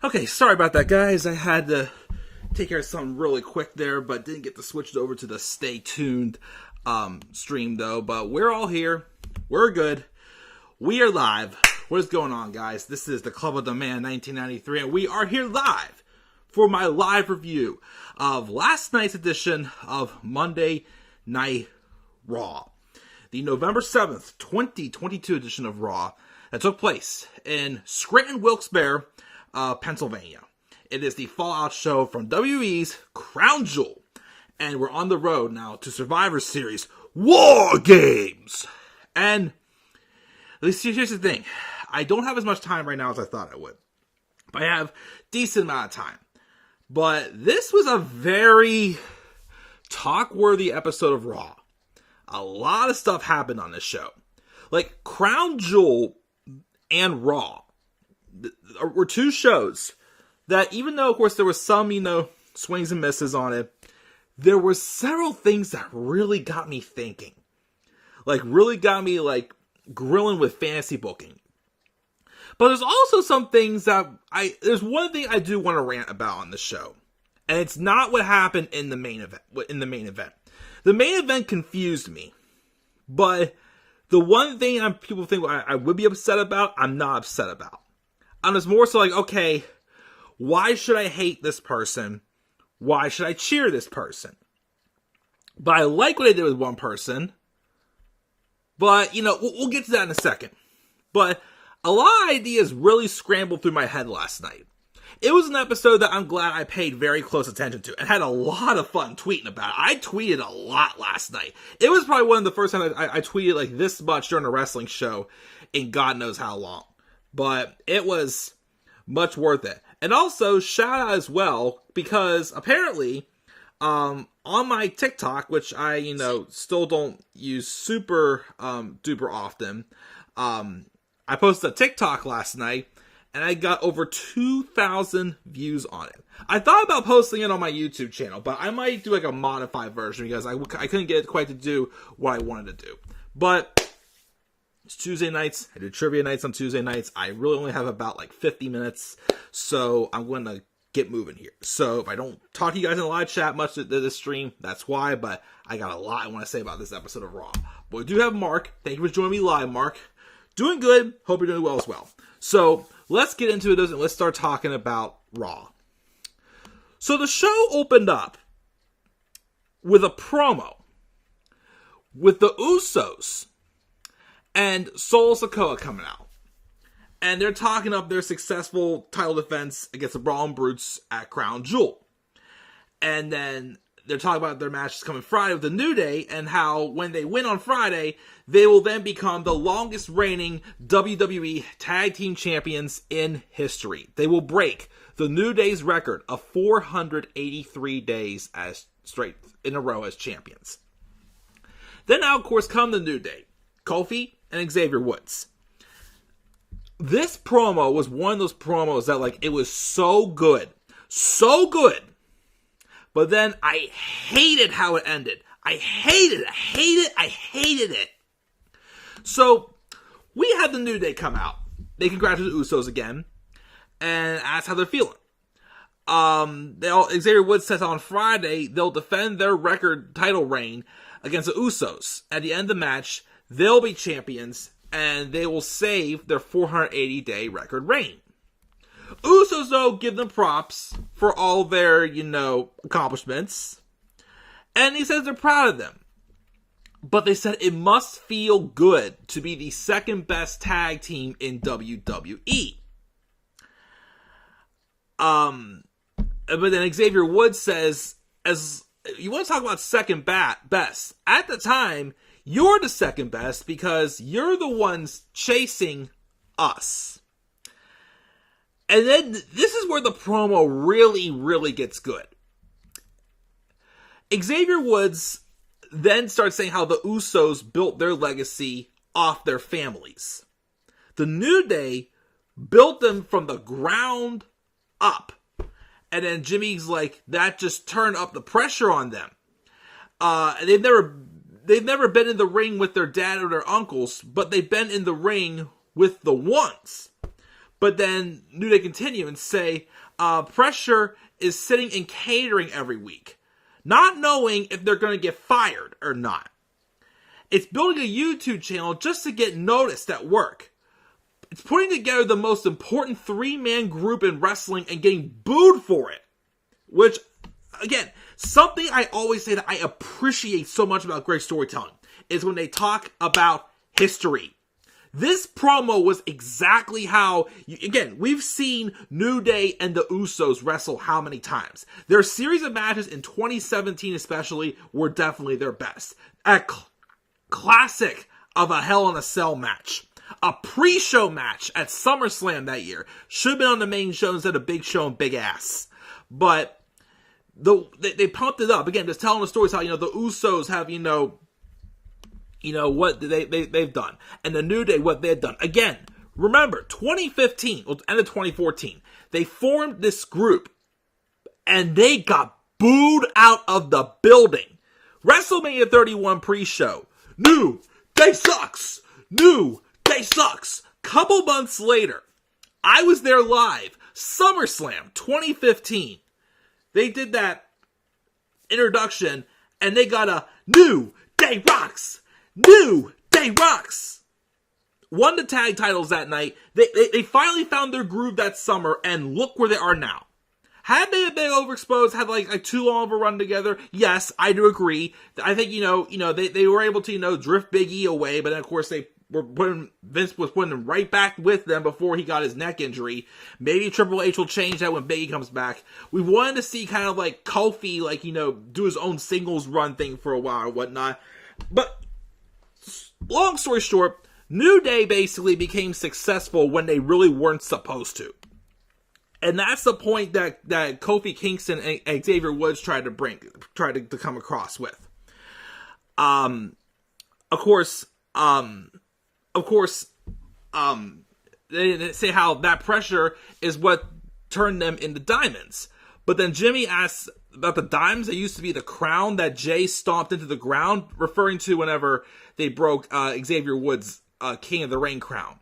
Okay, sorry about that, guys. I had to take care of something really quick there, but didn't get to switch it over to the Stay Tuned stream, though. But we're all here. We're good. We are live. What is going on, guys? This is the Club of the Man 1993, and we are here live for my live review of last night's edition of Monday Night Raw. The November 7th, 2022 edition of Raw that took place in Scranton Wilkes-Barre, Pennsylvania. It is the Fallout show from WWE's Crown Jewel. And we're on the road now to Survivor Series War Games. And here's the thing. I don't have as much time right now as I thought I would. But I have a decent amount of time. But this was a very talk-worthy episode of Raw. A lot of stuff happened on this show. Like, Crown Jewel and Raw were two shows that, even though, of course, there was some, swings and misses on it, there were several things that really got me thinking. Really got me, grilling with fantasy booking. But there's also some things that there's one thing I do want to rant about on the show. And it's not what happened in the main event. The main event confused me. But the one thing people think I would be upset about, I'm not upset about. I'm just more so okay, why should I hate this person? Why should I cheer this person? But I like what I did with one person. But, we'll get to that in a second. But a lot of ideas really scrambled through my head last night. It was an episode that I'm glad I paid very close attention to and had a lot of fun tweeting about it. I tweeted a lot last night. It was probably one of the first times I tweeted this much during a wrestling show in God knows how long. But it was much worth it. And also, shout out as well, because apparently, on my TikTok, which I, still don't use super duper often, I posted a TikTok last night, and I got over 2,000 views on it. I thought about posting it on my YouTube channel, but I might do a modified version, because I couldn't get it quite to do what I wanted to do. But it's Tuesday nights. I do trivia nights on Tuesday nights. I really only have about 50 minutes, so I'm going to get moving here. So if I don't talk to you guys in the live chat much this stream, that's why, but I got a lot I want to say about this episode of Raw. But we do have Mark. Thank you for joining me live, Mark. Doing good. Hope you're doing well as well. So let's get into it and let's start talking about Raw. So the show opened up with a promo with the Usos and Solo Sikoa coming out. And they're talking up their successful title defense against the Brawling Brutes at Crown Jewel. And then they're talking about their matches coming Friday with the New Day, and how when they win on Friday, they will then become the longest reigning WWE Tag Team Champions in history. They will break the New Day's record of 483 days as straight in a row as champions. Then now, of course, come the New Day. Kofi and Xavier Woods. This promo was one of those promos that, it was so good. So good. But then I hated how it ended. I hated it. So, we had the New Day come out. They congratulated the Usos again. And asked how they're feeling. Xavier Woods says on Friday, they'll defend their record title reign against the Usos. At the end of the match, they'll be champions, and they will save their 480-day record reign. Usos, though, give them props for all their, accomplishments. And he says they're proud of them. But they said it must feel good to be the second best tag team in WWE. But then Xavier Woods says, as you want to talk about second best, at the time, you're the second best because you're the ones chasing us. And then this is where the promo really, really gets good. Xavier Woods then starts saying how the Usos built their legacy off their families. The New Day built them from the ground up. And then Jimmy's that just turned up the pressure on them. They've never been in the ring with their dad or their uncles, but they've been in the ring with the ones. But then New Day continue and say, Pressure is sitting in catering every week, not knowing if they're going to get fired or not. It's building a YouTube channel just to get noticed at work. It's putting together the most important three-man group in wrestling and getting booed for it. Which, again, something I always say that I appreciate so much about great storytelling is when they talk about history. This promo was exactly how, again, we've seen New Day and the Usos wrestle how many times? Their series of matches in 2017 especially were definitely their best. A classic of a Hell in a Cell match. A pre-show match at SummerSlam that year. Should have been on the main show instead of Big Show and Big Ass. But they pumped it up. Again, just telling the stories how, the Usos have, what they've done. And the New Day, what they've done. Again, remember, 2015, end of 2014, they formed this group. And they got booed out of the building. WrestleMania 31 pre-show. New Day sucks. New Day sucks. Couple months later, I was there live. SummerSlam 2015. They did that introduction and they got a New Day rocks. New Day rocks. Won the tag titles that night. They finally found their groove that summer and look where they are now. Had they been overexposed, had like too long of a run together? Yes, I do agree. I think, they were able to, drift Big E away, but then of course Vince was putting him right back with them before he got his neck injury. Maybe Triple H will change that when Big E comes back. We wanted to see kind of like Kofi, do his own singles run thing for a while or whatnot. But long story short, New Day basically became successful when they really weren't supposed to. And that's the point that Kofi Kingston and Xavier Woods tried to come across with. Of course, they say how that pressure is what turned them into diamonds. But then Jimmy asks about the diamonds that used to be the crown that Jay stomped into the ground, referring to whenever they broke Xavier Woods' King of the Ring crown.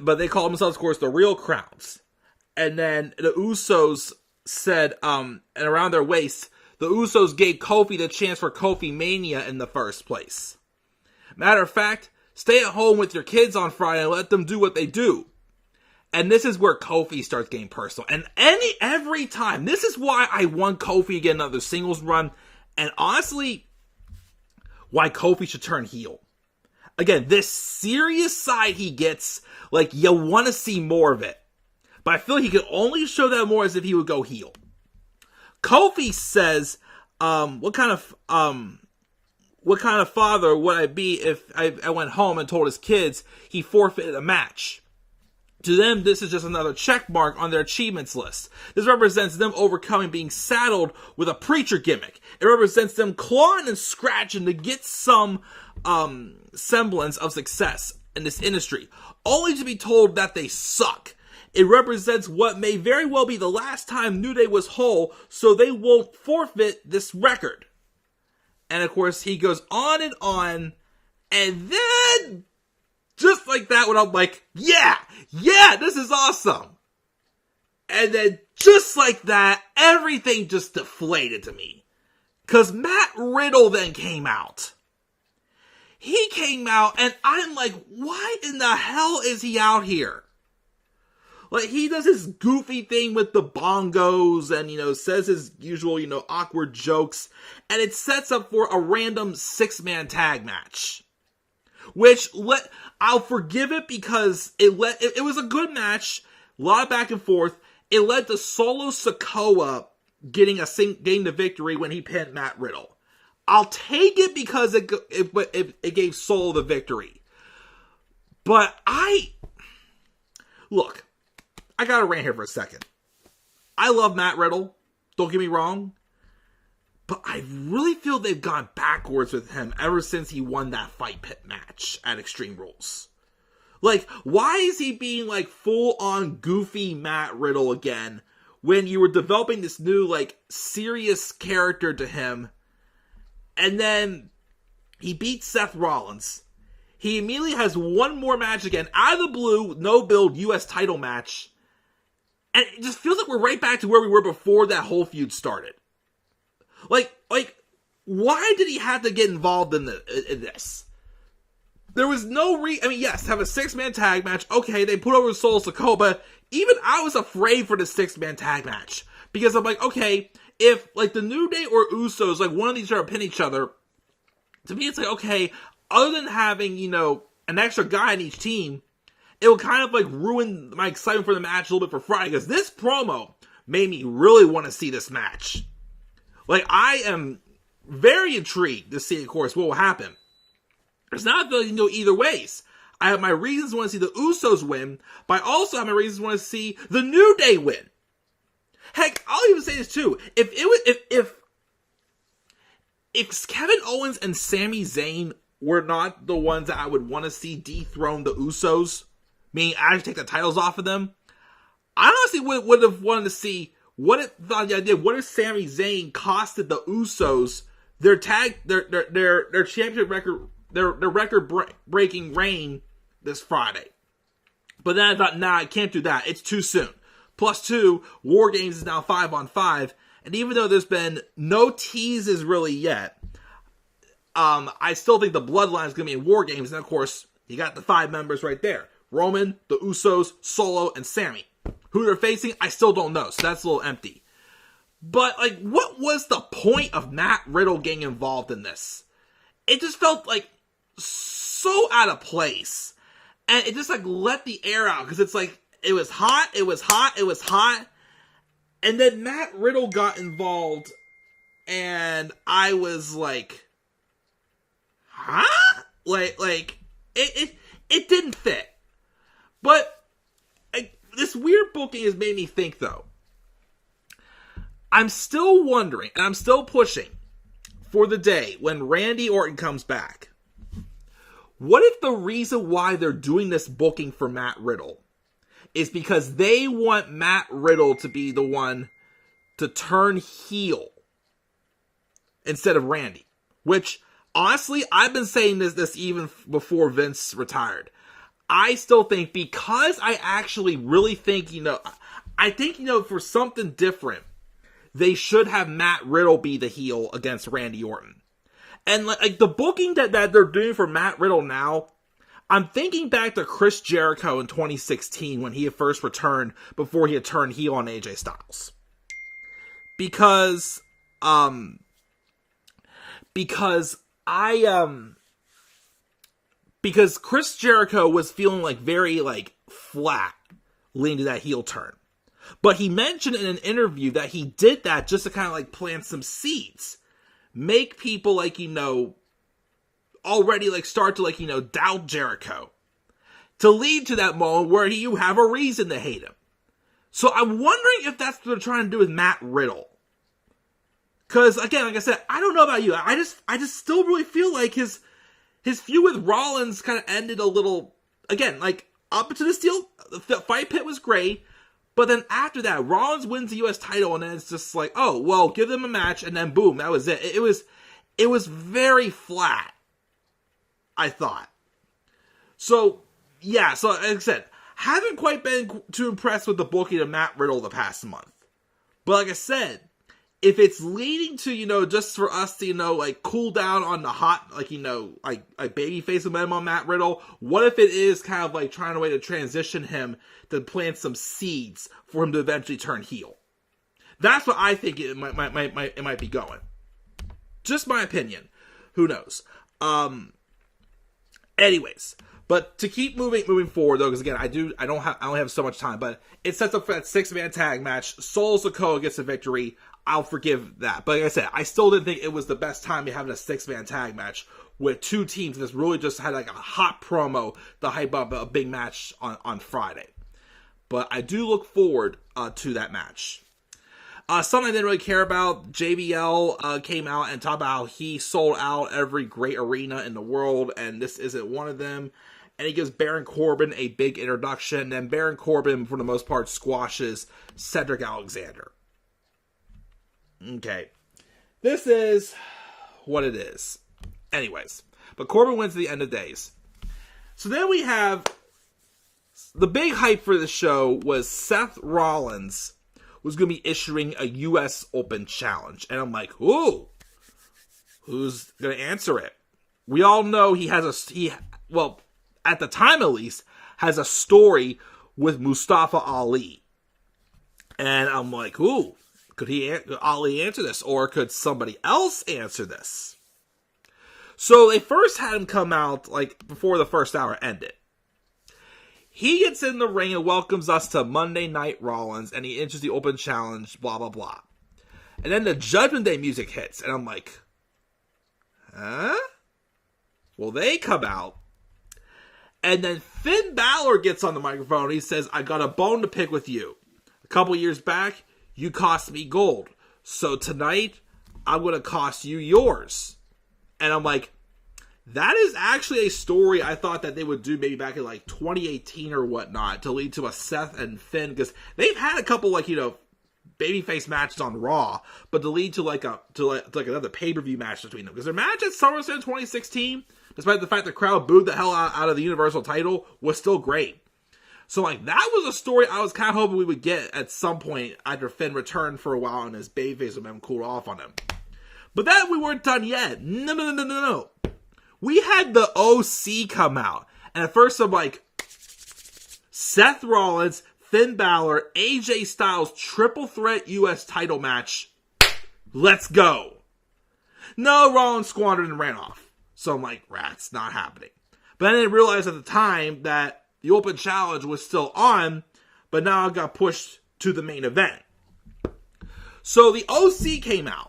But they call themselves, of course, the real crowns. And then the Usos said, and around their waist, the Usos gave Kofi the chance for Kofi Mania in the first place. Matter of fact, stay at home with your kids on Friday and let them do what they do. And this is where Kofi starts getting personal. And every time, this is why I want Kofi to get another singles run. And honestly, why Kofi should turn heel. Again, this serious side he gets, you want to see more of it. But I feel like he could only show that more as if he would go heel. Kofi says, what kind of father would I be if I went home and told his kids he forfeited a match? To them, this is just another check mark on their achievements list. This represents them overcoming being saddled with a preacher gimmick. It represents them clawing and scratching to get some semblance of success in this industry, only to be told that they suck. It represents what may very well be the last time New Day was whole, so they won't forfeit this record. And of course, he goes on, and then, just like that, when I'm like, yeah, this is awesome. And then, just like that, everything just deflated to me. Because Matt Riddle then came out. He came out, and I'm like, why in the hell is he out here? He does his goofy thing with the bongos and, says his usual, awkward jokes. And it sets up for a random 6-man tag match. Which, I'll forgive it because it was a good match. A lot of back and forth. It led to Solo Sikoa getting the victory when he pinned Matt Riddle. I'll take it because it gave Solo the victory. But look, I gotta rant here for a second. I love Matt Riddle, don't get me wrong, but I really feel they've gone backwards with him ever since he won that Fight Pit match at Extreme Rules. Why is he being full-on goofy Matt Riddle again when you were developing this new serious character to him? And then he beat Seth Rollins. He immediately has one more match again, out of the blue, no build, U.S. title match. And it just feels like we're right back to where we were before that whole feud started. Like, why did he have to get involved in this? There was no I mean, yes, have a 6-man tag match. Okay, they put over Solo Sikoa, but even I was afraid for the 6-man tag match. Because I'm like, okay, if, like, the New Day or Usos, like, one of these are to pin each other, to me it's like, okay, other than having, you know, an extra guy on each team, it will kind of, like, ruin my excitement for the match a little bit for Friday. Because this promo made me really want to see this match. Like, I am very intrigued to see, of course, what will happen. It's not that, you know, either ways. I have my reasons to want to see the Usos win, but I also have my reasons to want to see the New Day win. Heck, I'll even say this too. If Kevin Owens and Sami Zayn were not the ones that I would want to see dethrone the Usos, meaning actually take the titles off of them, I honestly would have wanted to see what if Sami Zayn costed the Usos their championship record. Their record-breaking reign this Friday. But then I thought, nah, I can't do that. It's too soon. Plus 2, War Games is now 5-on-5. And even though there's been no teases really yet, I still think the Bloodline is going to be in War Games. And of course, you got the 5 members right there. Roman, the Usos, Solo, and Sammy. Who they're facing, I still don't know. So that's a little empty. But, like, what was the point of Matt Riddle getting involved in this? It just felt like so out of place. And it just like let the air out. Because it's like, it was hot. And then Matt Riddle got involved. And I was like, huh? Like, it didn't fit. But this weird booking has made me think though. I'm still wondering, and I'm still pushing for the day when Randy Orton comes back. What if the reason why they're doing this booking for Matt Riddle is because they want Matt Riddle to be the one to turn heel instead of Randy? Which, honestly, I've been saying this even before Vince retired. I still think, because I actually really think, I think, for something different, they should have Matt Riddle be the heel against Randy Orton. And like the booking that they're doing for Matt Riddle now, I'm thinking back to Chris Jericho in 2016 when he had first returned before he had turned heel on AJ Styles. Because Chris Jericho was feeling like very like flat leading to that heel turn. But he mentioned in an interview that he did that just to kind of like plant some seeds. Make people like, already like start to like, doubt Jericho. To lead to that moment where you have a reason to hate him. So I'm wondering if that's what they're trying to do with Matt Riddle. Because again, like I said, I don't know about you. I just still really feel like his feud with Rollins kind of ended a little, again, like up to this deal, the fight pit was great. But then after that, Rollins wins the U.S. title, and then it's just like, oh, well, give them a match, and then boom, that was it. It was very flat, I thought. So, yeah, so like I said, haven't quite been too impressed with the booking of Matt Riddle the past month. But like I said, if it's leading to, just for us to, like, cool down on the hot, like, like babyface momentum on Matt Riddle, what if it is kind of like trying a way to transition him to plant some seeds for him to eventually turn heel? That's what I think it might be going. Just my opinion. Who knows? Anyways, but to keep moving forward though, because again, I only have so much time, but it sets up for that 6-man tag match. Solo Sikoa gets a victory. I'll forgive that. But like I said, I still didn't think it was the best time to having a 6-man tag match with two teams that's really just had like a hot promo to hype up a big match on Friday. But I do look forward to that match. Something I didn't really care about, JBL came out and talked about how he sold out every great arena in the world, and this isn't one of them. And he gives Baron Corbin a big introduction, and Baron Corbin, for the most part, squashes Cedric Alexander. Okay. This is what it is. Anyways, but Corbin wins at the end of days. So then we have the big hype for the show was Seth Rollins was going to be issuing a U.S. Open challenge. And I'm like, ooh, who's going to answer it? We all know he has at the time at least, has a story with Mustafa Ali. And I'm like, ooh, could Ali answer this? Or could somebody else answer this? So they first had him come out like before the first hour ended. He gets in the ring and welcomes us to Monday Night Rollins, and he enters the open challenge, blah, blah, blah. And then the Judgment Day music hits, and I'm like, huh? Well, they come out, and then Finn Balor gets on the microphone, and he says, I got a bone to pick with you. A couple years back, you cost me gold. So tonight, I'm going to cost you yours. And I'm like, that is actually a story I thought that they would do maybe back in like 2018 or whatnot to lead to a Seth and Finn, because they've had a couple babyface matches on Raw, but to lead to like another pay-per-view match between them, because their match at SummerSlam 2016, despite the fact the crowd booed the hell out of the Universal title, was still great. So like that was a story I was kind of hoping we would get at some point after Finn returned for a while and his babyface would have cooled off on him. But that we weren't done yet. No. We had the OC come out. And at first I'm like, Seth Rollins, Finn Balor, AJ Styles, triple threat US title match. Let's go. No, Rollins squandered and ran off. So I'm like, rats, not happening. But I didn't realize at the time that the open challenge was still on, but now it got pushed to the main event. So the OC came out.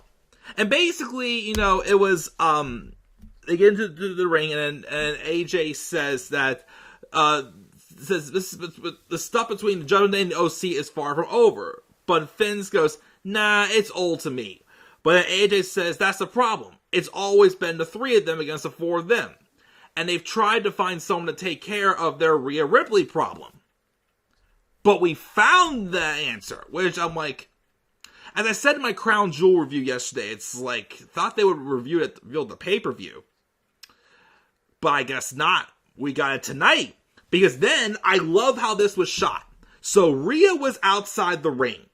And basically, it was, they get into the ring, and AJ says that the stuff between the Judgment Day and the OC is far from over. But Finn goes, nah, it's old to me. But AJ says that's the problem. It's always been the three of them against the four of them. And they've tried to find someone to take care of their Rhea Ripley problem. But we found the answer, which I'm like, as I said in my Crown Jewel review yesterday, it's like, thought they would reveal the pay-per-view. But I guess not. We got it tonight. Because then, I love how this was shot. So, Rhea was outside the ring.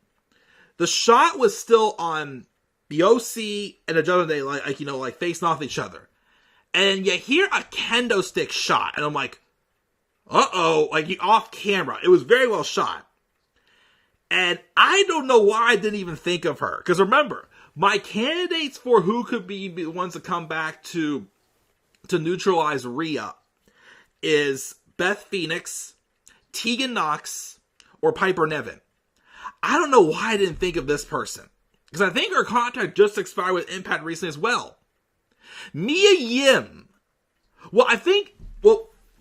The shot was still on the OC and the Judgment Day, like facing off each other. And you hear a kendo stick shot. And I'm like, uh-oh, like off camera. It was very well shot. And I don't know why I didn't even think of her. Because remember, my candidates for who could be the ones to come back to neutralize Rhea is Beth Phoenix, Tegan Nox, or Piper Niven. I don't know why I didn't think of this person. Because I think her contract just expired with Impact recently as well. Mia Yim.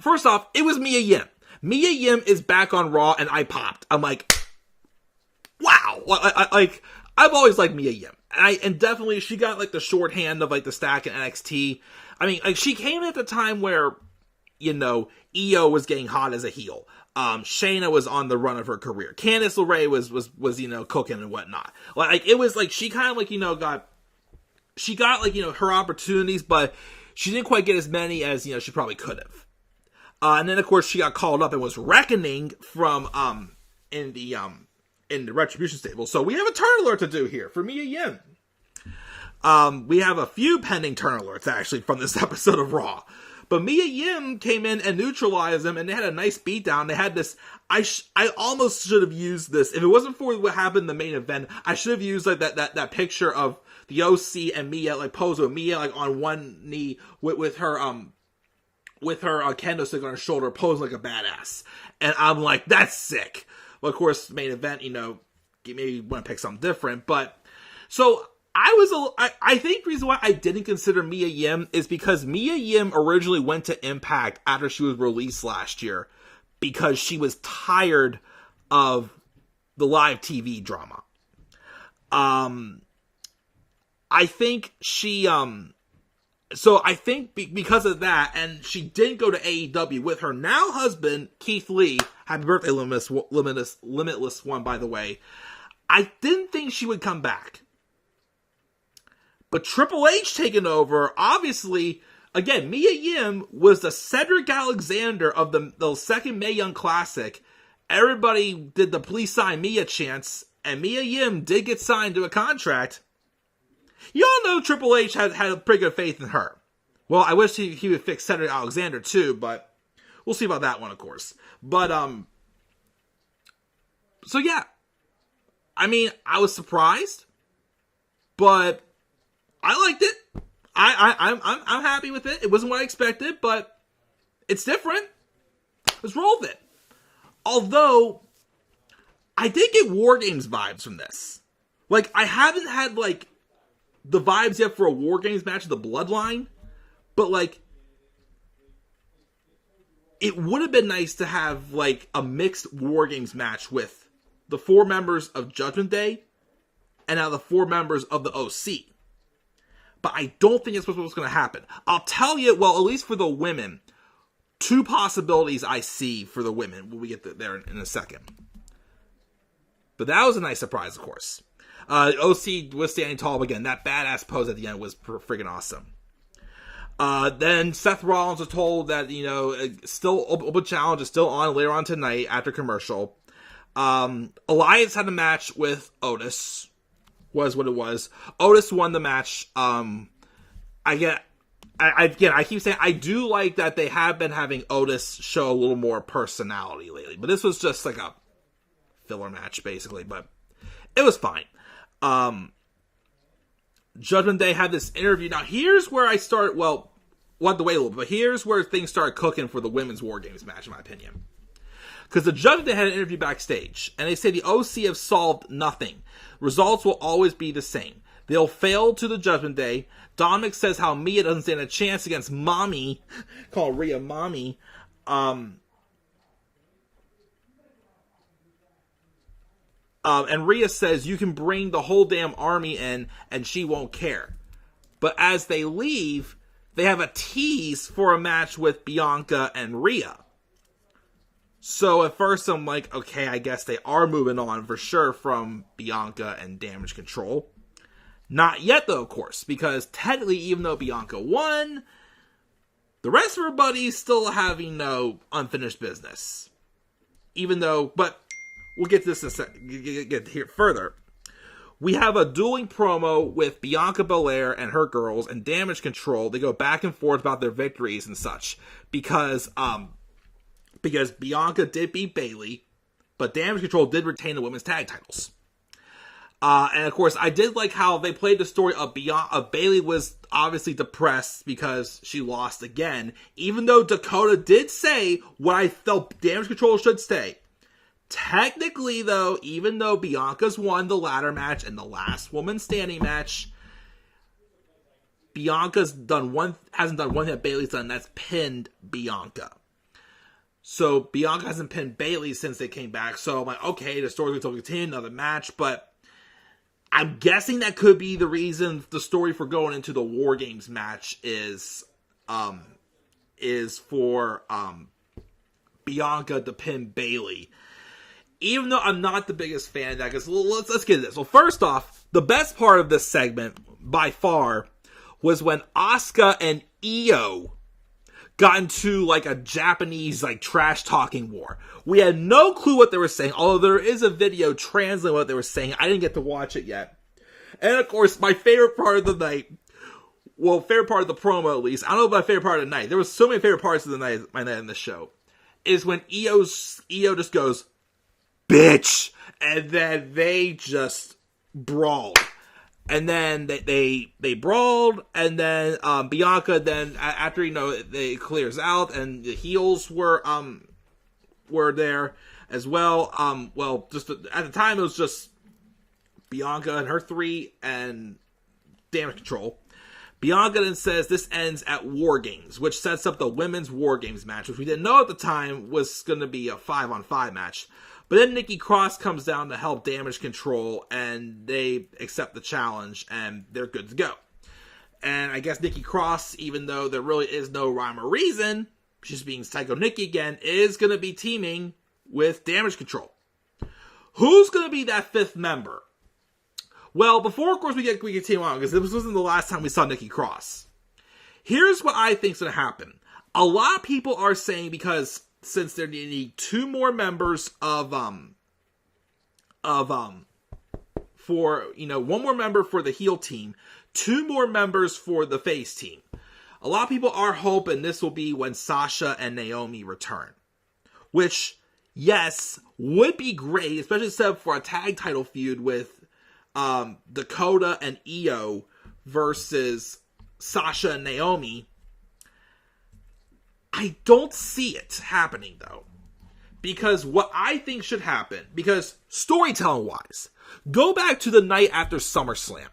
First off, it was Mia Yim. Mia Yim is back on Raw, and I popped. I'm like, wow. I've always liked Mia Yim. And definitely, she got like the shorthand of like the stack in NXT. I mean, like she came at the time where, Io was getting hot as a heel. Shayna was on the run of her career. Candice LeRae was cooking and whatnot. Like it was like she kind of like got her opportunities, but she didn't quite get as many as she probably could have. And then of course she got called up and was reckoning from in the Retribution stable. So we have a turn alert to do here for Mia Yim. We have a few pending turn alerts actually from this episode of Raw. But Mia Yim came in and neutralized them, and they had a nice beatdown. They had this. I almost should have used this if it wasn't for what happened in the main event. I should have used like that picture of the OC and Mia like pose with Mia like on one knee with her kendo stick on her shoulder, posing like a badass. And I'm like, that's sick. Well, of course, main event, maybe want to pick something different, but so. I think the reason why I didn't consider Mia Yim is because Mia Yim originally went to Impact after she was released last year because she was tired of the live TV drama. I think she, so I think because of that, and she didn't go to AEW with her now husband, Keith Lee, happy birthday, Limitless One, by the way, I didn't think she would come back. But Triple H taking over, obviously, again, Mia Yim was the Cedric Alexander of the second Mae Young Classic. Everybody did the please sign Mia chants, and Mia Yim did get signed to a contract. You all know Triple H had a pretty good faith in her. Well, I wish he would fix Cedric Alexander too, but we'll see about that one, of course. But, so yeah. I mean, I was surprised, but I liked it. I'm happy with it. It wasn't what I expected, but it's different. Let's roll with it. Although, I did get War Games vibes from this. Like, I haven't had, like, the vibes yet for a War Games match of the Bloodline, but, like, it would have been nice to have, like, a mixed War Games match with the 4 members of Judgment Day and now the 4 members of the OC. But I don't think it's what's going to happen. I'll tell you, well, at least for the women, 2 possibilities I see for the women when we get there in a second. But that was a nice surprise, of course. OC was standing tall again. That badass pose at the end was friggin' awesome. Then Seth Rollins was told that, still open challenge is still on later on tonight after commercial. Elias had a match with Otis, was what it was. Otis won the match. I keep saying I do like that they have been having Otis show a little more personality lately, but this was just like a filler match basically, but it was fine. Judgment Day had this interview. Now here's where I start, we'll have to wait a little bit, but here's where things started cooking for the women's War Games match, in my opinion. Because the Judgment Day had an interview backstage, and they say the OC have solved nothing. Results will always be the same. They'll fail to the Judgment Day. Dominic says how Mia doesn't stand a chance against Mommy, call Rhea Mommy. And Rhea says you can bring the whole damn army in and she won't care. But as they leave, they have a tease for a match with Bianca and Rhea. So at first I'm like, okay, I guess they are moving on for sure from Bianca and Damage Control. Not yet though, of course, because technically even though Bianca won, the rest of her buddies still having no unfinished business. Even though, but we'll get to this in a second, get here further. We have a dueling promo with Bianca Belair and her girls and Damage Control. They go back and forth about their victories and such. Because Bianca did beat Bayley, but Damage Control did retain the women's tag titles. And of course, I did like how they played the story of Bayley was obviously depressed because she lost again. Even though Dakota did say what I felt Damage Control should stay. Technically, though, even though Bianca's won the ladder match and the last woman standing match, Bianca's hasn't done one thing that Bayley's done, and that's pinned Bianca. So Bianca hasn't pinned Bayley since they came back. So I'm like, okay, the story's going to continue, another match, but I'm guessing that could be the reason the story for going into the War Games match is for Bianca to pin Bayley. Even though I'm not the biggest fan of that, because let's get into this. Well, first off, the best part of this segment, by far, was when Asuka and Io got into, like, a Japanese, like, trash-talking war. We had no clue what they were saying, although there is a video translating what they were saying. I didn't get to watch it yet. And, of course, my favorite part of the night, well, favorite part of the promo, at least, I don't know about my favorite part of the night. There was so many favorite parts of the night, my night in the show, is when Io just goes, bitch, and then they just brawled. And then they brawled, and then Bianca then after it clears out, and the heels were there as well. Well, just at the time it was just Bianca and her 3 and Damage Control. Bianca then says this ends at War Games, which sets up the women's War Games match, which we didn't know at the time was going to be a 5-on-5 match. But then Nikki Cross comes down to help Damage Control, and they accept the challenge, and they're good to go. And I guess Nikki Cross, even though there really is no rhyme or reason, she's being Psycho Nikki again, is going to be teaming with Damage Control. Who's going to be that 5th member? Well, before, of course, we continue on, because this wasn't the last time we saw Nikki Cross. Here's what I think's going to happen. A lot of people are saying because since they need 2 more members for, 1 more member for the heel team, 2 more members for the face team. A lot of people are hoping this will be when Sasha and Naomi return. Which, yes, would be great, especially set for a tag title feud with Dakota and Io versus Sasha and Naomi. I don't see it happening, though. Because what I think should happen, because storytelling-wise, go back to the night after SummerSlam.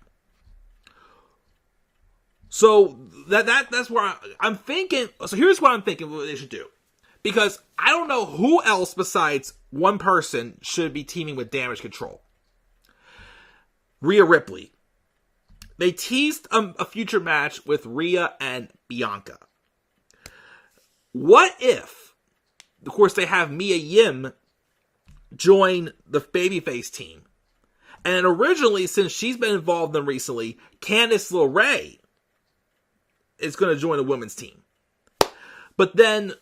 So that's where I'm thinking. So here's what I'm thinking what they should do. Because I don't know who else besides one person should be teaming with Damage Control. Rhea Ripley. They teased a future match with Rhea and Bianca. What if, of course, they have Mia Yim join the babyface team. And originally, since she's been involved in them recently, Candice LeRae is going to join the women's team. But then,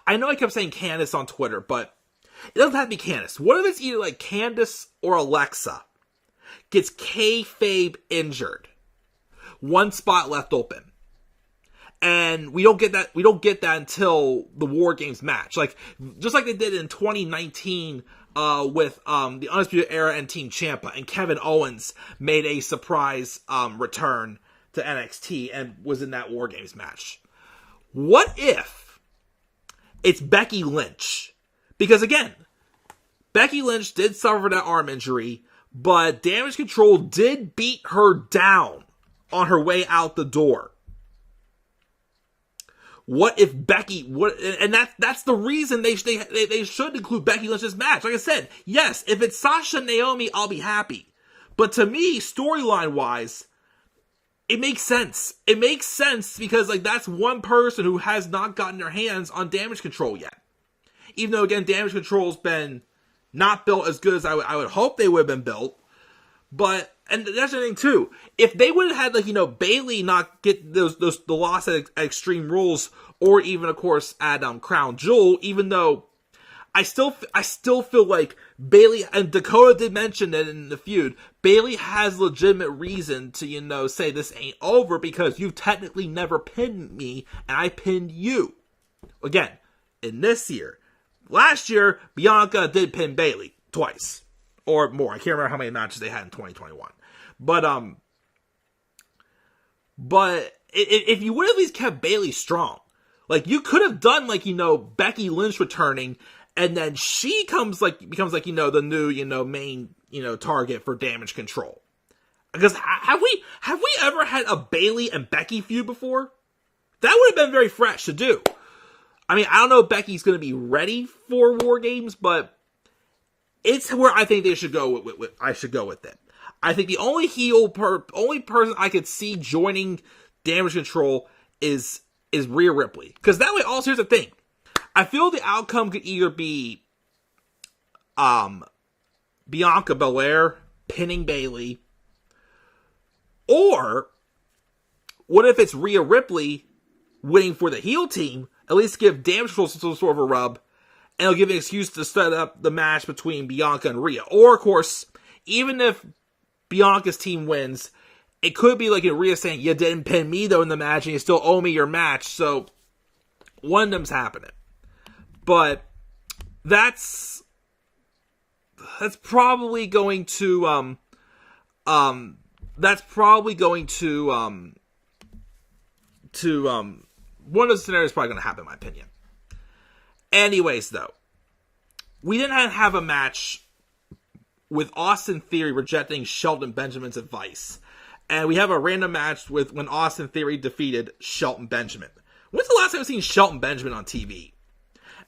I know I kept saying Candice on Twitter, but it doesn't have to be Candice. What if it's either like Candice or Alexa gets kayfabe injured? One spot left open. And we don't get that until the War Games match. Just like they did in 2019 with the Undisputed Era and Team Ciampa, and Kevin Owens made a surprise return to NXT and was in that War Games match. What if it's Becky Lynch? Because again, Becky Lynch did suffer that arm injury, but Damage Control did beat her down on her way out the door. What if Becky, and that's the reason they should include Becky Lynch's match. Like I said, yes, if it's Sasha and Naomi, I'll be happy. But to me, storyline wise, it makes sense. It makes sense because that's one person who has not gotten their hands on Damage Control yet. Even though, again, Damage Control's been not built as good as I would hope they would have been built. But, and that's the thing too, if they would have had, Bayley not get the loss at Extreme Rules, or even, of course, at Crown Jewel, even though I still feel like Bayley, and Dakota did mention that in the feud, Bayley has legitimate reason to, say this ain't over because you technically never pinned me, and I pinned you. Again, in this year. Last year, Bianca did pin Bayley twice. Or more. I can't remember how many matches they had in 2021. But if you would at least kept Bayley strong, you could have done Becky Lynch returning, and then she becomes the new main target for Damage Control. Because have we ever had a Bayley and Becky feud before? That would have been very fresh to do. I mean, I don't know if Becky's going to be ready for War Games, but it's where I think they should go with I should go with it. I think the only only person I could see joining Damage Control is Rhea Ripley. Because that way, also, here's the thing. I feel the outcome could either be Bianca Belair pinning Bayley, or what if it's Rhea Ripley winning for the heel team, at least give Damage Control some sort of a rub, and it'll give an excuse to set up the match between Bianca and Rhea. Or, of course, even if Bianca's team wins, it could be like Rhea saying, you didn't pin me, though, in the match, and you still owe me your match. So, one of them's happening. But, that's probably going to, one of the scenarios is probably going to happen, in my opinion. Anyways, though, we didn't have a match with Austin Theory rejecting Shelton Benjamin's advice. And we have a random match with when Austin Theory defeated Shelton Benjamin. When's the last time I've seen Shelton Benjamin on TV?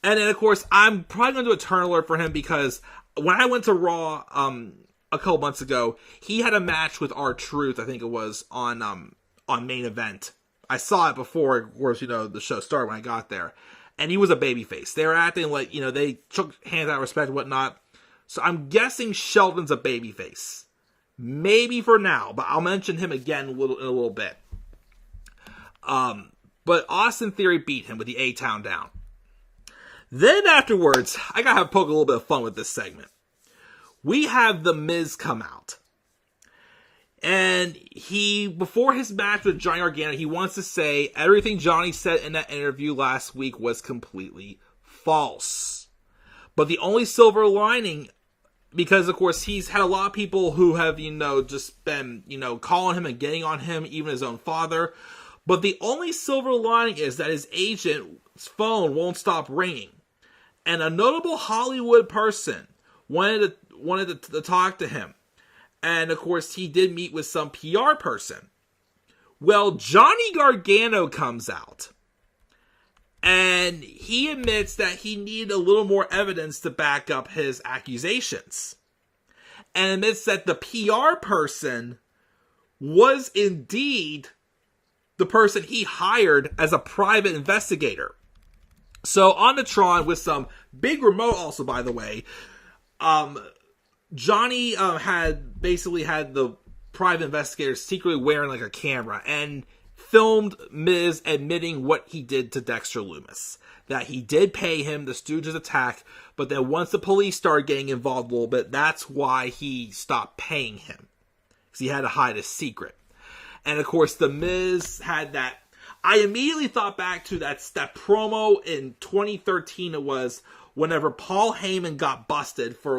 And then, of course, I'm probably going to do a turn alert for him because when I went to Raw a couple months ago, he had a match with R-Truth, I think it was, on Main Event. I saw it before, of course, the show started when I got there. And he was a babyface. They were acting like, they shook hands out of respect and whatnot. So I'm guessing Shelton's a babyface. Maybe for now, but I'll mention him again in a little bit. But Austin Theory beat him with the A-Town down. Then afterwards, I gotta poke a little bit of fun with this segment. We have The Miz come out. And before his match with Johnny Gargano, he wants to say everything Johnny said in that interview last week was completely false. But the only silver lining, because of course he's had a lot of people who have, just been, calling him and getting on him, even his own father. But the only silver lining is that his agent's phone won't stop ringing. And a notable Hollywood person wanted to talk to him. And, of course, he did meet with some PR person. Well, Johnny Gargano comes out. And he admits that he needed a little more evidence to back up his accusations. And admits that the PR person was indeed the person he hired as a private investigator. So, on the Tron, with some big remote also, by the way, Johnny had the private investigator secretly wearing like a camera and filmed Miz admitting what he did to Dexter Lumis. That he did pay him the Stooges attack, but then once the police started getting involved a little bit, that's why he stopped paying him. Because he had to hide his secret. And of course, the Miz had that. I immediately thought back to that promo in 2013 it was, whenever Paul Heyman got busted for,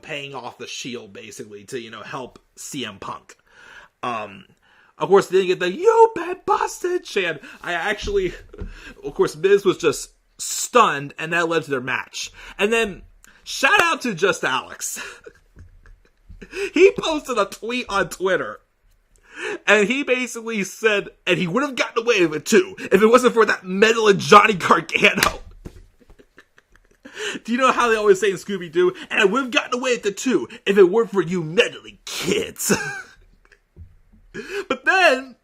paying off the Shield, basically, to, help CM Punk. Of course, they didn't get the, "you been busted" chant. Of course, Miz was just stunned, and that led to their match. And then, shout out to Just Alex. He posted a tweet on Twitter. And he basically said, and he would have gotten away with it too, if it wasn't for that meddling Johnny Gargano. Do you know how they always say in Scooby-Doo? And I would have gotten away with it too, if it weren't for you meddling kids. But then,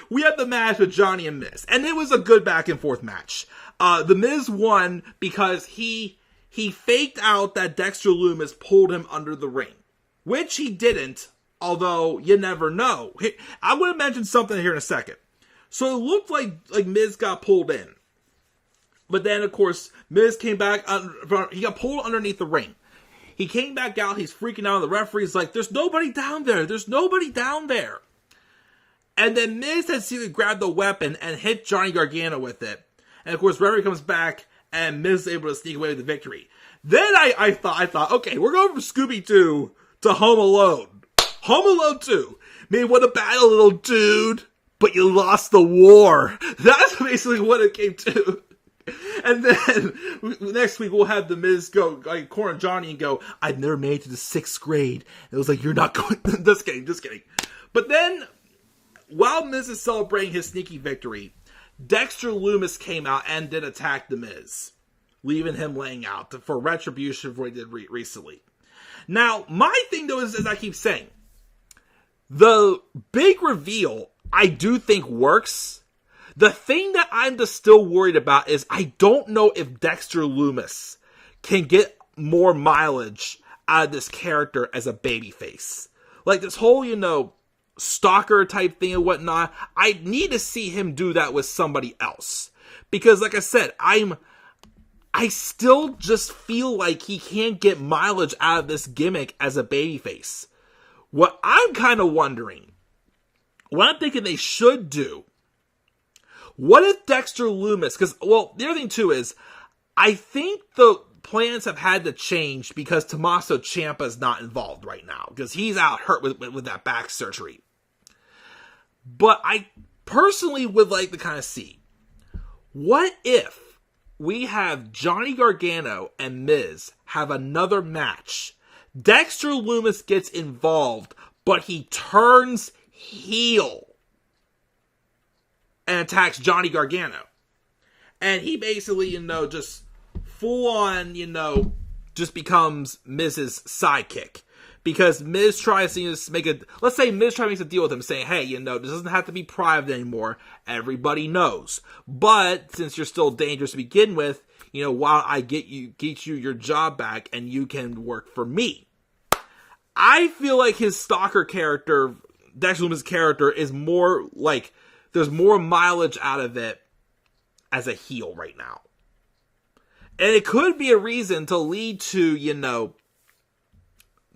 we had the match with Johnny and Miz. And it was a good back and forth match. The Miz won because he faked out that Dexter Lumis pulled him under the ring. Which he didn't. Although, you never know. I'm going to mention something here in a second. So it looked like Miz got pulled in. But then, of course, Miz came back. He got pulled underneath the ring. He came back out. He's freaking out. The referee's like, "There's nobody down there. There's nobody down there." And then Miz had seen him grab the weapon and hit Johnny Gargano with it. And, of course, referee comes back, and Miz is able to sneak away with the victory. Then I thought, okay, we're going from Scooby-Doo to Home Alone. Home Alone 2. May won a battle, little dude, but you lost the war. That's basically what it came to. And then, next week, we'll have The Miz go, corner Johnny and go, "I've never made it to the 6th grade. It was like, "You're not going..." Just kidding. But then, while Miz is celebrating his sneaky victory, Dexter Lumis came out and did attack The Miz, leaving him laying out for retribution for what he did recently. Now, my thing, though, is, as I keep saying, the big reveal, I do think works. The thing that I'm just still worried about is I don't know if Dexter Lumis can get more mileage out of this character as a babyface. Like this whole, stalker type thing and whatnot, I need to see him do that with somebody else. Because like I said, I still just feel like he can't get mileage out of this gimmick as a babyface. What I'm kind of wondering, what I'm thinking they should do, what if Dexter Lumis, because, the other thing too is, I think the plans have had to change because Tommaso Ciampa's not involved right now, because he's out hurt with that back surgery. But I personally would like to kind of see, what if we have Johnny Gargano and Miz have another match? Dexter Lumis gets involved, but he turns heel and attacks Johnny Gargano. And he basically, just full on, just becomes Miz's sidekick. Because Miz tries to let's say Miz tries to make a deal with him saying, "Hey, this doesn't have to be private anymore. Everybody knows. But since you're still dangerous to begin with, while I get you your job back and you can work for me." I feel like his stalker character, Dexter Lumis' character, is more like there's more mileage out of it as a heel right now. And it could be a reason to lead to, even though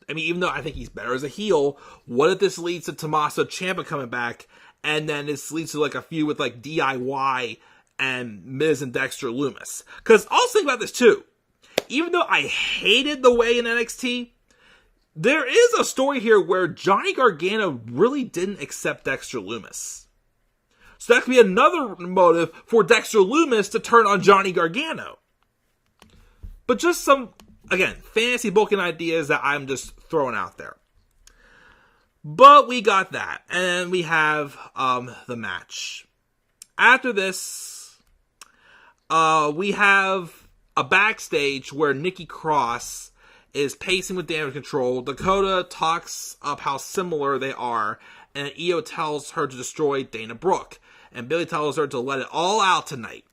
I think he's better as a heel, what if this leads to Tommaso Ciampa coming back, and then this leads to like a feud with like DIY and Miz and Dexter Lumis? Because also think about this too. Even though I hated the way in NXT, there is a story here where Johnny Gargano really didn't accept Dexter Lumis. So that could be another motive for Dexter Lumis to turn on Johnny Gargano. But just some, again, fantasy booking ideas that I'm just throwing out there. But we got that. And we have the match. After this, we have a backstage where Nikki Cross is pacing with damage control. Dakota talks up how similar they are. And Io tells her to destroy Dana Brooke. And Billy tells her to let it all out tonight.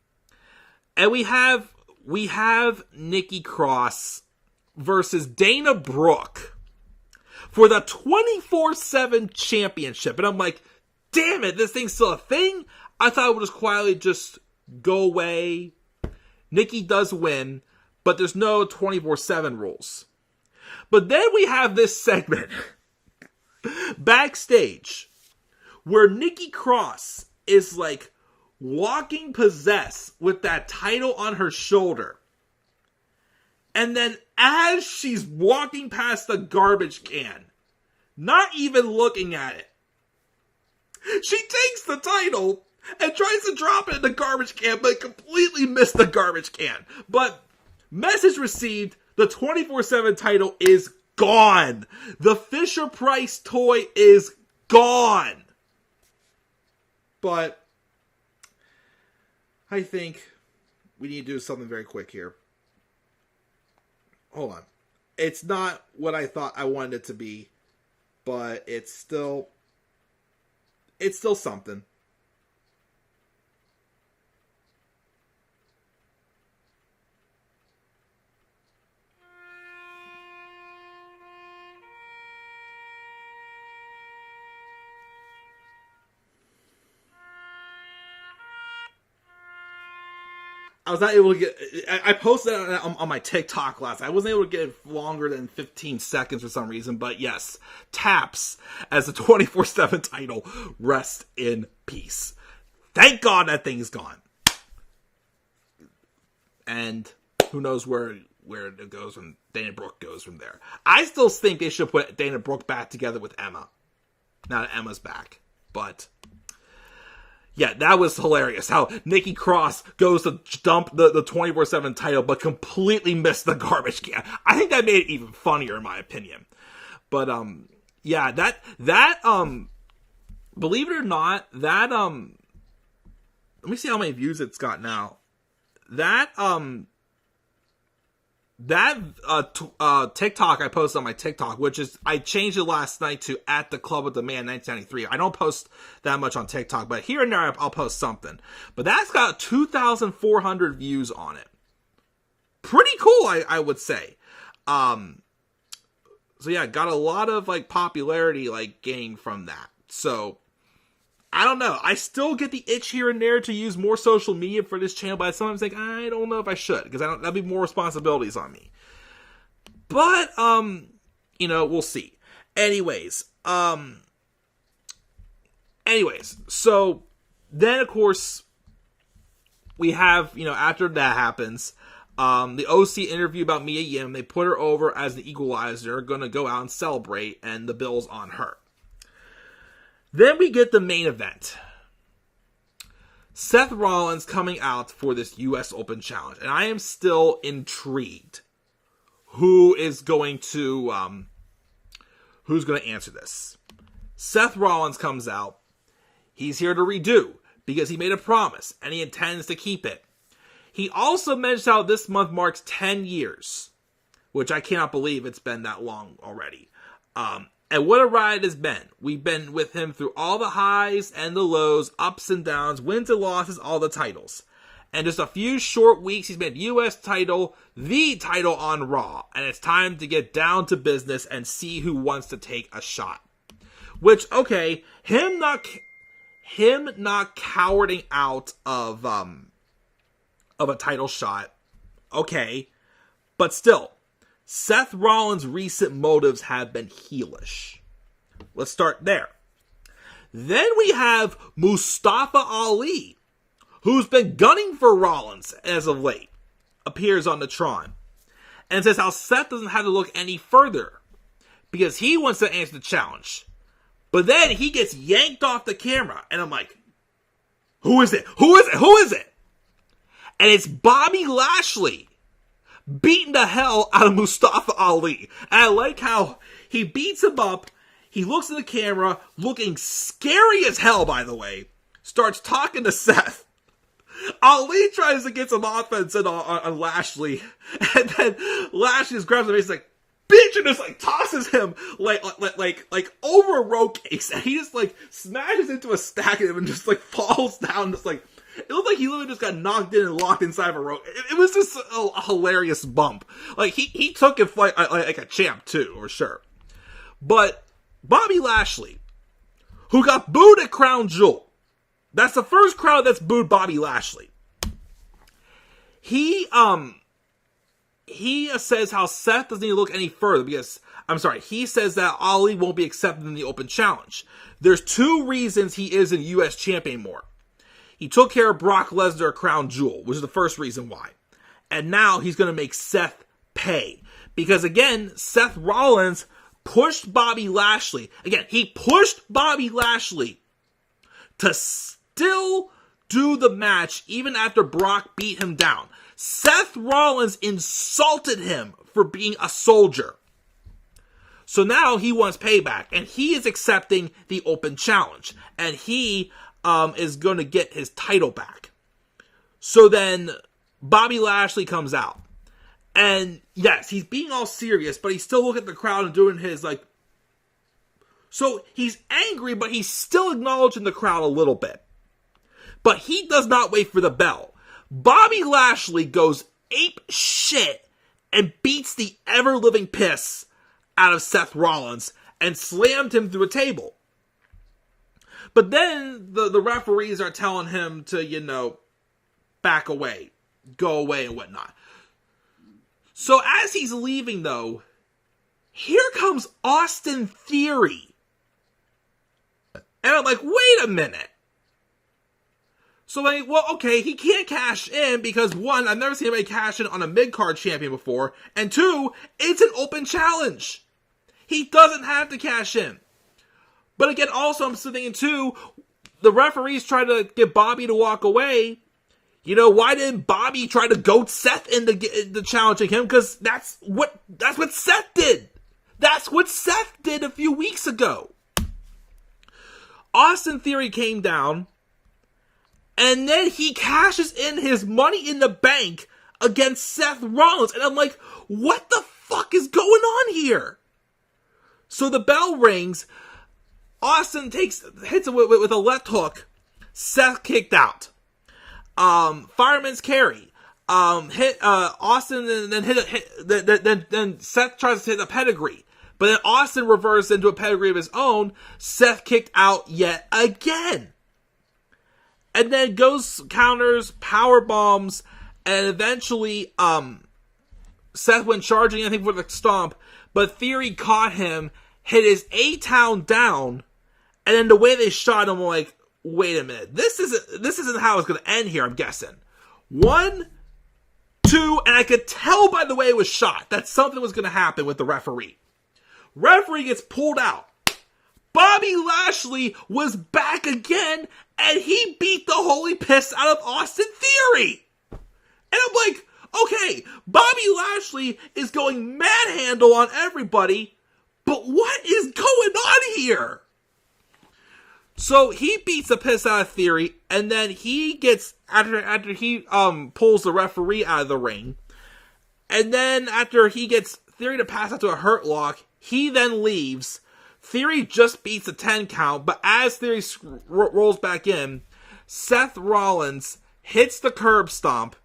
And we have Nikki Cross versus Dana Brooke for the 24/7 championship. And I'm like, damn it, this thing's still a thing? I thought it would just quietly just go away. Nikki does win, but there's no 24/7 rules. But then we have this segment backstage where Nikki Cross is like walking possessed with that title on her shoulder. And then as she's walking past the garbage can, not even looking at it, she takes the title and tries to drop it in the garbage can, but completely missed the garbage can. But message received, the 24/7 title is gone. The Fisher-Price toy is gone. But I think we need to do something very quick here. Hold on. It's not what I thought I wanted it to be, but it's still something. I was not able to get... I posted it on my TikTok last. I wasn't able to get it longer than 15 seconds for some reason. But yes, Taps as the 24/7 title. Rest in peace. Thank God that thing's gone. And who knows where it goes when Dana Brooke goes from there. I still think they should put Dana Brooke back together with Emma. Now that Emma's back. But... yeah, that was hilarious. How Nikki Cross goes to dump the 24/7 title, but completely missed the garbage can. I think that made it even funnier, in my opinion. But, yeah, that, believe it or not, that, let me see how many views it's got now. That TikTok I posted on my TikTok, which is, I changed it last night to @theClubWithTheMan 1993. I don't post that much on TikTok, but here and there I'll post something. But that's got 2,400 views on it. Pretty cool, I would say. So yeah, got a lot of like popularity like gained from that. So I don't know. I still get the itch here and there to use more social media for this channel, but I sometimes think I don't know if I should, because that'd be more responsibilities on me. But we'll see. Anyways, so then of course we have, after that happens, the OC interview about Mia Yim. They put her over as the equalizer, gonna go out and celebrate, and the bill's on her. Then we get the main event. Seth Rollins coming out for this US Open Challenge. And I am still intrigued who is going to answer this. Seth Rollins comes out. He's here to redo because he made a promise and he intends to keep it. He also mentioned how this month marks 10 years, which I cannot believe it's been that long already. And what a ride it has been. We've been with him through all the highs and the lows, ups and downs, wins and losses, all the titles. And just a few short weeks, he's made US title, the title on Raw. And it's time to get down to business and see who wants to take a shot. Which, okay, him him not cowarding out of a title shot, okay, but still, Seth Rollins' recent motives have been heelish. Let's start there. Then we have Mustafa Ali, who's been gunning for Rollins as of late, appears on the Tron, and says how Seth doesn't have to look any further because he wants to answer the challenge. But then he gets yanked off the camera, and I'm like, who is it? Who is it? Who is it? And it's Bobby Lashley beating the hell out of Mustafa Ali. And I like how he beats him up. He looks at the camera, looking scary as hell, by the way. Starts talking to Seth. Ali tries to get some offense in on Lashley. And then Lashley just grabs him and he's like, bitch, and just like tosses him like over a row case. And he just like smashes into a stack of him and just like falls down. Just like, it looked like he literally just got knocked in and locked inside of a row. It was just a hilarious bump. Like he took it like a champ too, for sure. But Bobby Lashley, who got booed at Crown Jewel. That's the first crowd that's booed Bobby Lashley. He says how Seth doesn't need to look any further because, he says that Ali won't be accepted in the open challenge. There's 2 reasons he isn't U.S. champion anymore. He took care of Brock Lesnar at Crown Jewel, which is the first reason why. And now he's going to make Seth pay. Because again, Seth Rollins pushed Bobby Lashley. Again, he pushed Bobby Lashley to still do the match even after Brock beat him down. Seth Rollins insulted him for being a soldier. So now he wants payback, and he is accepting the open challenge, and he is going to get his title back. So then Bobby Lashley comes out, and yes, he's being all serious, but he's still looking at the crowd and doing his like. So he's angry, but he's still acknowledging the crowd a little bit. But he does not wait for the bell. Bobby Lashley goes ape shit and beats the ever-living piss out of Seth Rollins and slammed him through a table. But then the referees are telling him to, back away, go away and whatnot. So as he's leaving, though, here comes Austin Theory. And I'm like, wait a minute. So like, well, okay, he can't cash in because 1, I've never seen anybody cash in on a mid-card champion before, and 2, it's an open challenge. He doesn't have to cash in. But again, also I'm thinking too, the referees try to get Bobby to walk away. Why didn't Bobby try to goat Seth into challenging him? Because that's what Seth did. That's what Seth did a few weeks ago. Austin Theory came down, and then he cashes in his Money in the Bank against Seth Rollins. And I'm like, what the fuck is going on here? So the bell rings. Austin hits him with a left hook. Seth kicked out. Fireman's carry. Hit Austin and then then Seth tries to hit a pedigree. But then Austin reversed into a pedigree of his own. Seth kicked out yet again. And then goes, counters, power bombs, and eventually Seth went charging, I think, for the stomp. But Theory caught him, hit his A-Town down, and then the way they shot him, I'm like, wait a minute. This isn't how it's going to end here, I'm guessing. 1, 2, and I could tell by the way it was shot that something was going to happen with the referee. Referee gets pulled out. Bobby Lashley was back again, and he beat the holy piss out of Austin Theory. And I'm like, okay, Bobby Lashley is going manhandle on everybody, but what is going on here? So he beats the piss out of Theory, and then he gets, after he pulls the referee out of the ring, and then after he gets Theory to pass out to a hurt lock, he then leaves. Theory just beats a 10 count, but as Theory rolls back in, Seth Rollins hits the curb stomp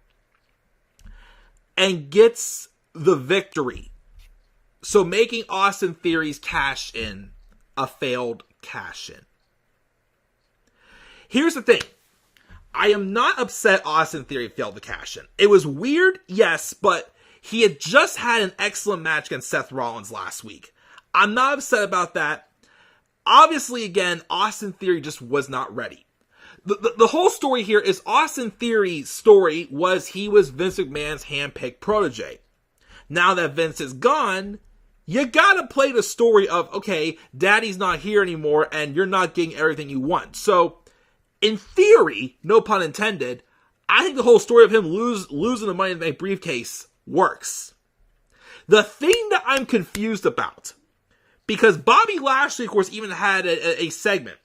and gets the victory. So making Austin Theory's cash in a failed cash in. Here's the thing. I am not upset Austin Theory failed to cash in. It was weird, yes, but he had just had an excellent match against Seth Rollins last week. I'm not upset about that. Obviously, again, Austin Theory just was not ready. The whole story here is Austin Theory's story was he was Vince McMahon's handpicked protege. Now that Vince is gone, you gotta play the story of, okay, daddy's not here anymore and you're not getting everything you want. So, in theory, no pun intended, I think the whole story of him losing the Money in the Bank briefcase works. The thing that I'm confused about, because Bobby Lashley, of course, even had a segment.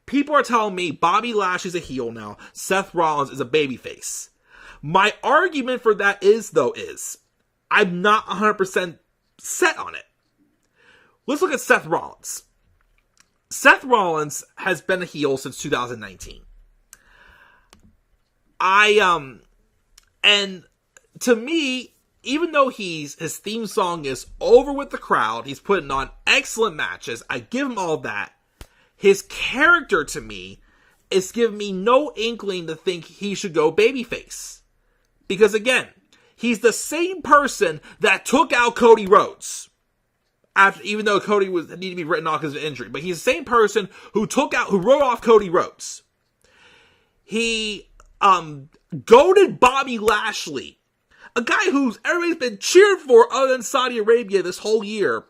People are telling me Bobby Lashley's a heel now. Seth Rollins is a babyface. My argument for that is I'm not 100% set on it. Let's look at Seth Rollins. Seth Rollins has been a heel since 2019. And to me, even though his theme song is over with the crowd, he's putting on excellent matches, I give him all that. His character, to me, is giving me no inkling to think he should go babyface. Because again, he's the same person that took out Cody Rhodes. Even though Cody needed to be written off because of injury. But he's the same person who wrote off Cody Rhodes. He goaded Bobby Lashley, a guy who's everybody's been cheered for other than Saudi Arabia this whole year,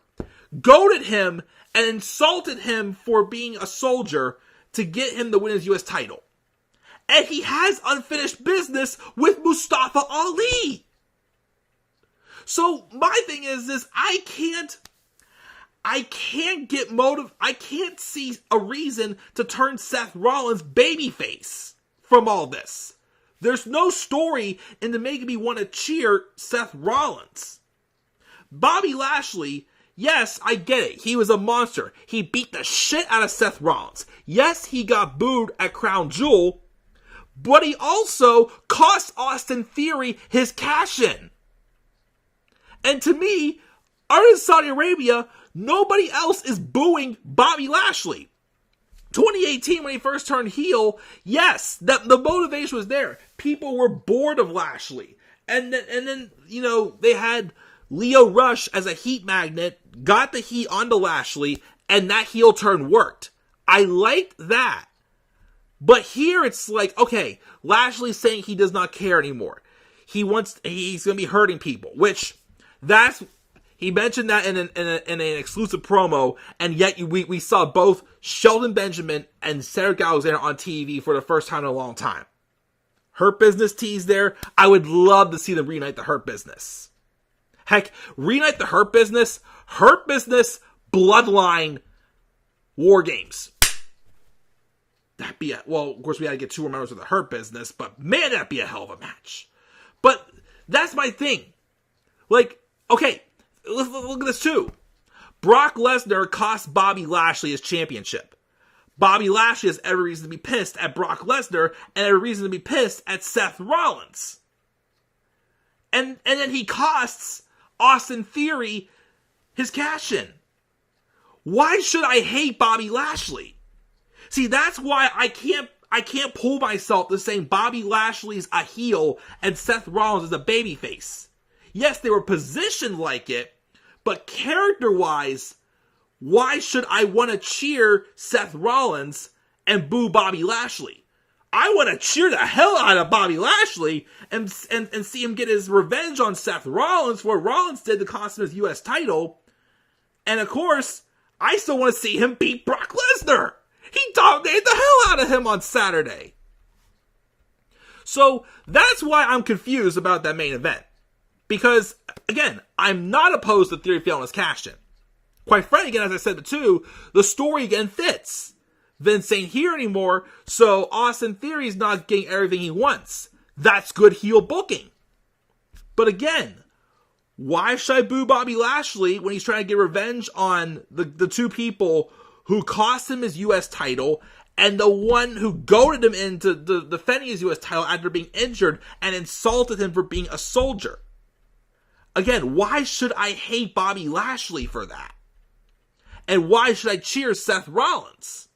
goaded him and insulted him for being a soldier to get him to win his U.S. title. And he has unfinished business with Mustafa Ali. So my thing is I can't see a reason to turn Seth Rollins babyface from all this. There's no story into making me want to cheer Seth Rollins. Bobby Lashley, yes, I get it. He was a monster. He beat the shit out of Seth Rollins. Yes, he got booed at Crown Jewel, but he also cost Austin Theory his cash-in. And to me, other than Saudi Arabia, nobody else is booing Bobby Lashley. 2018, when he first turned heel, yes, the motivation was there. People were bored of Lashley. And then, they had Leo Rush as a heat magnet, got the heat onto Lashley, and that heel turn worked. I liked that. But here it's like, okay, Lashley's saying he does not care anymore. He's going to be hurting people, which he mentioned that in an exclusive promo, and yet we saw both Shelton Benjamin and Cedric Alexander on TV for the first time in a long time. Hurt Business tease there. I would love to see them reunite the Hurt Business. Heck, reunite the Hurt Business, Bloodline, War Games. Of course we had to get 2 more members of the Hurt Business, but man, that'd be a hell of a match. But that's my thing. Like, okay, let's look at this too. Brock Lesnar cost Bobby Lashley his championship. Bobby Lashley has every reason to be pissed at Brock Lesnar and every reason to be pissed at Seth Rollins. And then he costs Austin Theory his cash-in. Why should I hate Bobby Lashley? See, that's why I can't pull myself to saying Bobby Lashley's a heel and Seth Rollins is a babyface. Yes, they were positioned like it, but character-wise, why should I want to cheer Seth Rollins and boo Bobby Lashley? I want to cheer the hell out of Bobby Lashley and see him get his revenge on Seth Rollins for what Rollins did to cost him his U.S. title. And of course, I still want to see him beat Brock Lesnar. He dominated the hell out of him on Saturday. So that's why I'm confused about that main event. Because, again, I'm not opposed to Theory failing his cash-in. Quite frankly, again, as I said too, the story again fits. Vince ain't here anymore, so Austin Theory's not getting everything he wants. That's good heel booking. But again, why should I boo Bobby Lashley when he's trying to get revenge on the 2 people who cost him his U.S. title and the one who goaded him into defending his U.S. title after being injured and insulted him for being a soldier? Again, why should I hate Bobby Lashley for that? And why should I cheer Seth Rollins?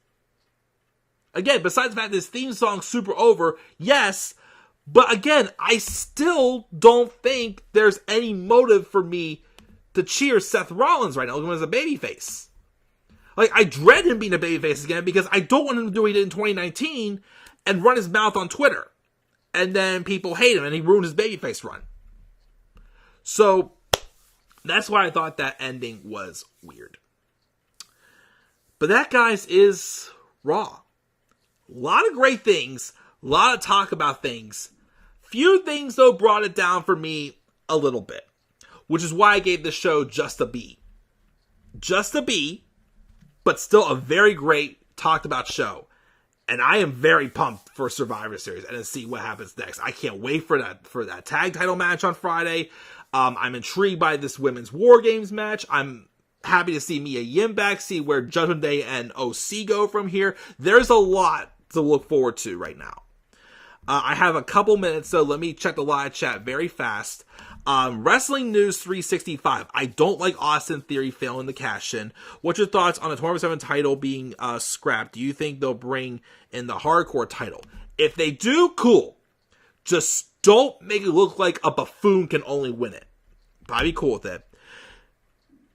Again, besides the fact this theme song's super over, yes, but again, I still don't think there's any motive for me to cheer Seth Rollins right now, looking as a babyface. Like, I dread him being a babyface again because I don't want him to do what he did in 2019 and run his mouth on Twitter. And then people hate him and he ruined his babyface run. So, that's why I thought that ending was weird. But that, guys, is Raw. A lot of great things. A lot of talk about things. Few things, though, brought it down for me a little bit. Which is why I gave this show just a B. Just a B. But still a very great, talked about show. And I am very pumped for Survivor Series and to see what happens next. I can't wait for that tag title match on Friday. I'm intrigued by this women's War Games match. I'm happy to see Mia Yim back, see where Judgment Day and OC go from here. There's a lot to look forward to right now. I have a couple minutes, so let me check the live chat very fast. Wrestling News 365. I don't like Austin Theory failing the cash-in. What's your thoughts on the 24/7 title being scrapped? Do you think they'll bring in the hardcore title? If they do, cool. Just don't make it look like a buffoon can only win it. But I'd be cool with it.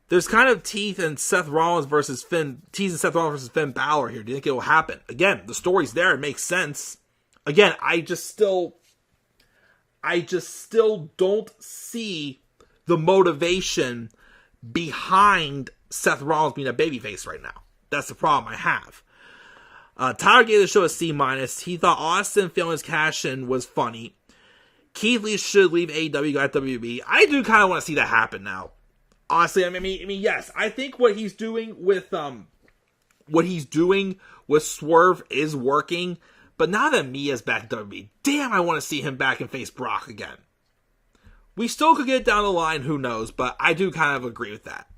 There's kind of teeth in Seth Rollins versus Finn Balor here. Do you think it will happen? Again, the story's there. It makes sense. Again, I just still don't see the motivation behind Seth Rollins being a babyface right now. That's the problem I have. Tyler gave the show a C-. He thought Austin failing his cash-in was funny. Keith Lee should leave AEW, go at WB. I do kind of want to see that happen now. Honestly, I mean, yes, I think what he's doing with Swerve is working. But now that Mia's back in WWE, damn, I want to see him back and face Brock again. We still could get it down the line, who knows, but I do kind of agree with that.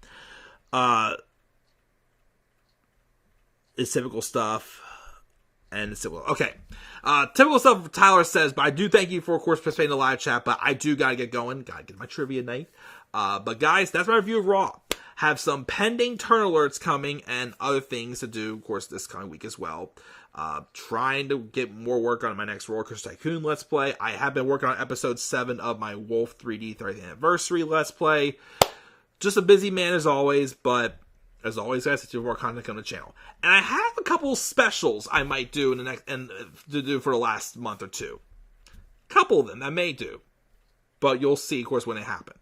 It's typical stuff. And it's typical. Okay. Typical stuff, Tyler says, but I do thank you for, of course, participating in the live chat, but I do gotta get going. Gotta get my trivia night. But guys, that's my review of Raw. Have some pending turn alerts coming and other things to do, of course, this coming week as well. Trying to get more work on my next Roller Coaster Tycoon Let's Play. I have been working on episode 7 of my Wolf 3D 30th Anniversary Let's Play. Just a busy man as always, but as always, guys, to do more content on the channel. And I have a couple specials I might do in the next to do for the last month or two. Couple of them I may do, but you'll see, of course, when they happen.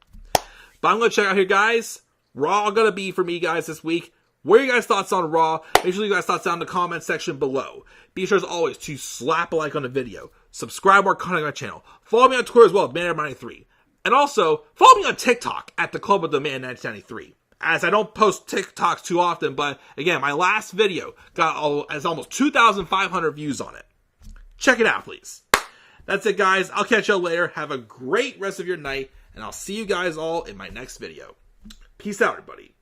But I'm going to check out here, guys. Raw gonna be for me, guys, this week. What are your guys' thoughts on Raw? Make sure you guys' thoughts down in the comment section below. Be sure, as always, to slap a like on the video. Subscribe our content on our channel. Follow me on Twitter as well, Man93. And also, follow me on TikTok at the Club of the Man 1993. As I don't post TikToks too often, but again, my last video has almost 2,500 views on it. Check it out, please. That's it, guys. I'll catch you later. Have a great rest of your night, and I'll see you guys all in my next video. Peace out, everybody.